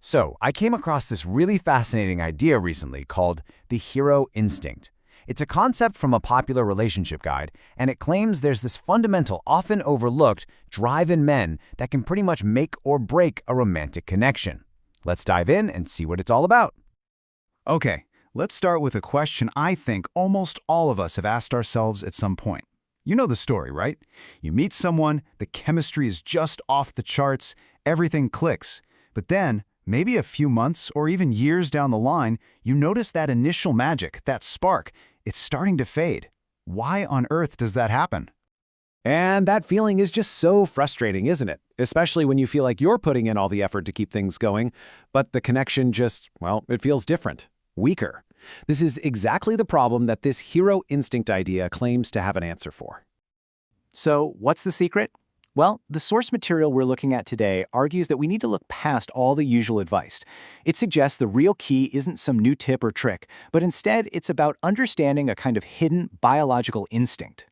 So, I came across this really fascinating idea recently called the hero instinct. It's a concept from a popular relationship guide, and it claims there's this fundamental, often overlooked, drive in men that can pretty much make or break a romantic connection. Let's dive in and see what it's all about. Okay, let's start with a question I think almost all of us have asked ourselves at some point. You know the story, right? You meet someone, the chemistry is just off the charts, everything clicks. But then, maybe a few months or even years down the line, you notice that initial magic, that spark, it's starting to fade. Why on earth does that happen? And that feeling is just so frustrating, isn't it? Especially when you feel like you're putting in all the effort to keep things going, but the connection just, well, it feels different, weaker. This is exactly the problem that this hero instinct idea claims to have an answer for. So, what's the secret? Well, the source material we're looking at today argues that we need to look past all the usual advice. It suggests the real key isn't some new tip or trick, but instead it's about understanding a kind of hidden biological instinct.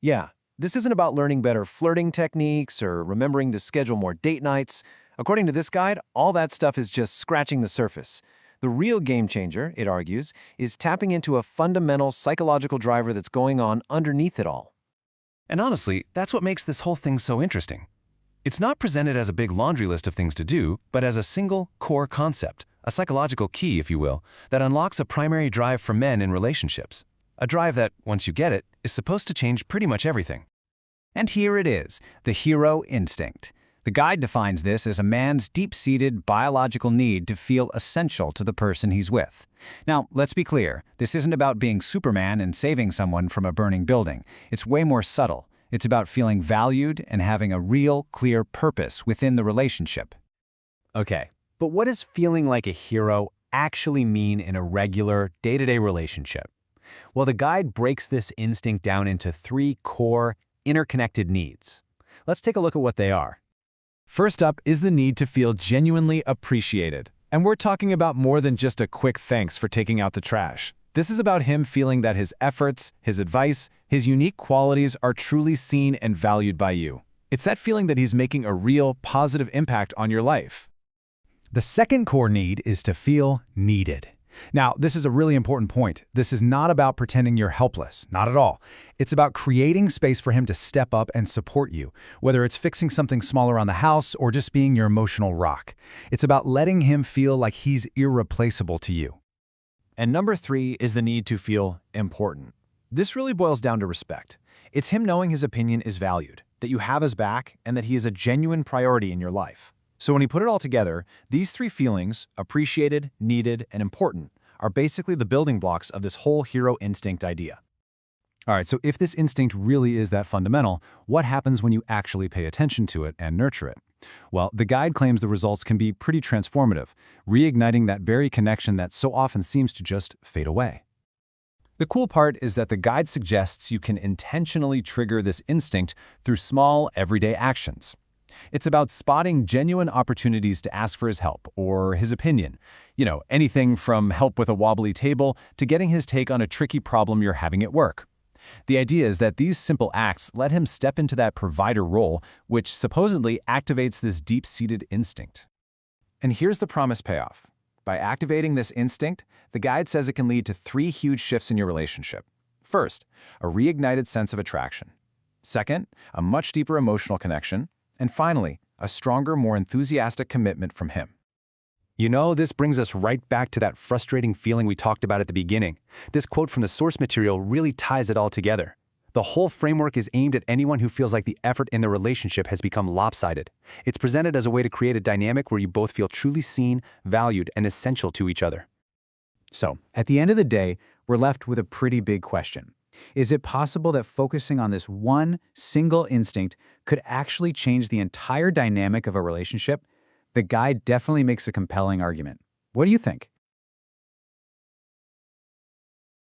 Yeah, this isn't about learning better flirting techniques or remembering to schedule more date nights. According to this guide, all that stuff is just scratching the surface. The real game changer, it argues, is tapping into a fundamental psychological driver that's going on underneath it all. And honestly, that's what makes this whole thing so interesting. It's not presented as a big laundry list of things to do, but as a single, core concept, a psychological key, if you will, that unlocks a primary drive for men in relationships. A drive that, once you get it, is supposed to change pretty much everything. And here it is, the hero instinct. The guide defines this as a man's deep-seated biological need to feel essential to the person he's with. Now, let's be clear, this isn't about being Superman and saving someone from a burning building. It's way more subtle. It's about feeling valued and having a real, clear purpose within the relationship. Okay, but what does feeling like a hero actually mean in a regular, day-to-day relationship? Well, the guide breaks this instinct down into three core, interconnected needs. Let's take a look at what they are. First up is the need to feel genuinely appreciated. And we're talking about more than just a quick thanks for taking out the trash. This is about him feeling that his efforts, his advice, his unique qualities are truly seen and valued by you. It's that feeling that he's making a real, positive impact on your life. The second core need is to feel needed. Now, this is a really important point. This is not about pretending you're helpless, not at all. It's about creating space for him to step up and support you, whether it's fixing something small around the house or just being your emotional rock. It's about letting him feel like he's irreplaceable to you. And number three is the need to feel important. This really boils down to respect. It's him knowing his opinion is valued, that you have his back, and that he is a genuine priority in your life. So when you put it all together, these three feelings, appreciated, needed, and important, are basically the building blocks of this whole hero instinct idea. All right, so if this instinct really is that fundamental, what happens when you actually pay attention to it and nurture it? Well, the guide claims the results can be pretty transformative, reigniting that very connection that so often seems to just fade away. The cool part is that the guide suggests you can intentionally trigger this instinct through small, everyday actions. It's about spotting genuine opportunities to ask for his help or his opinion. You know, anything from help with a wobbly table to getting his take on a tricky problem you're having at work. The idea is that these simple acts let him step into that provider role, which supposedly activates this deep-seated instinct. And here's the promised payoff. By activating this instinct, the guide says it can lead to three huge shifts in your relationship. First, a reignited sense of attraction. Second, a much deeper emotional connection. And finally, a stronger, more enthusiastic commitment from him. You know, this brings us right back to that frustrating feeling we talked about at the beginning. This quote from the source material really ties it all together. The whole framework is aimed at anyone who feels like the effort in the relationship has become lopsided. It's presented as a way to create a dynamic where you both feel truly seen, valued, and essential to each other. So, at the end of the day, we're left with a pretty big question. Is it possible that focusing on this one single instinct could actually change the entire dynamic of a relationship? The guide definitely makes a compelling argument. What do you think?